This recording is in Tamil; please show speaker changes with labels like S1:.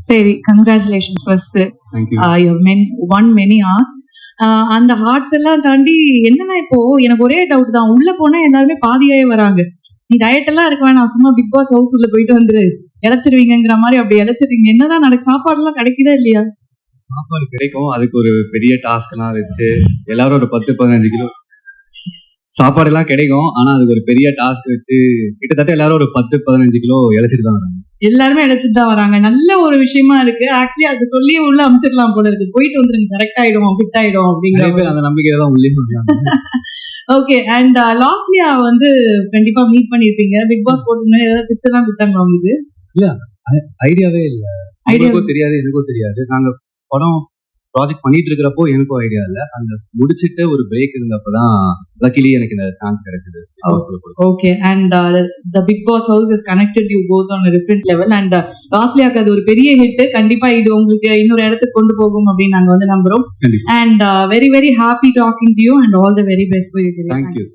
S1: சரி, congratulations first. You won many hearts. அந்த ஹார்ட்ஸ் எல்லாம் தாண்டி என்னன்னா, இப்போ எனக்கு ஒரே டவுட் தான், உள்ள போனா எல்லாருமே பாதியாவே வராங்க. நீ டயட் எல்லாம் இருக்க வேணாம், சும்மா பிக் பாஸ் ஹவுஸ் உள்ள போயிட்டு வந்துரு, இழைச்சிருவீங்கிற மாதிரி. அப்படி இழைச்சிருவீங்க, என்னதான் நடக்கு? சாப்பாடு எல்லாம் கிடைக்குதா இல்லையா?
S2: சாப்பாடு கிடைக்கும், அதுக்கு ஒரு பெரிய டாஸ்க் எல்லாம் வச்சு எல்லாரும் ஒரு 10-15 கிலோ சாப்பாடு எல்லாம் கிடைக்கும். ஆனா அதுக்கு ஒரு பெரிய டாஸ்க் வச்சு கிட்டத்தட்ட எல்லாரும் ஒரு 10-15 கிலோ இழைச்சிட்டு தான் வராங்க.
S1: எல்லாருமே இழைச்சிட்டு தான் வராங்க. நல்ல ஒரு விஷயமா இருக்கு. ஆக்சுவலி அது சொல்லி உள்ள அமைச்சிடலாம் போல இருக்கு. போயிட்டு வந்துருங்க, கரெக்ட் ஆயிடும், ஃபிட் ஆயிடும் அப்படிங்கிற
S2: அந்த நம்பிக்கையில தான் உள்ளே வந்தாங்க.
S1: ஓகே. அண்ட் லாஸ்ட்லியா வந்து கண்டிப்பா மீட் பண்ணிருப்பீங்க. பிக் பாஸ் போட்டு ஏதாவது டிப்ஸ் எல்லாம் கொடுத்தாங்க உங்களுக்கு?
S2: இல்ல, ஐடியாவே இல்ல. ஐடியாவும் தெரியாது, எனக்கும் தெரியாது. நாங்க படம் ப்ராஜெக்ட் பண்ணிட்டு இருக்கிறப்போ எனக்கும் ஐடியா இல்ல. அந்த முடிச்சிட்டு ஒரு பிரேக் இருந்தப்பதான் லக்கிலி எனக்கு இந்த சான்ஸ் கிடைச்சது.
S1: Okay. And the Big Boss house has connected you both on a different level. and லாஸ்ட்லியாக்கு அது ஒரு பெரிய ஹிட். கண்டிப்பா இது உங்களுக்கு இன்னொரு இடத்துக்கு கொண்டு போகும் அப்படின்னு நாங்க வந்து நம்புறோம். and very very happy talking to you and all the very best for you.
S2: Thank you.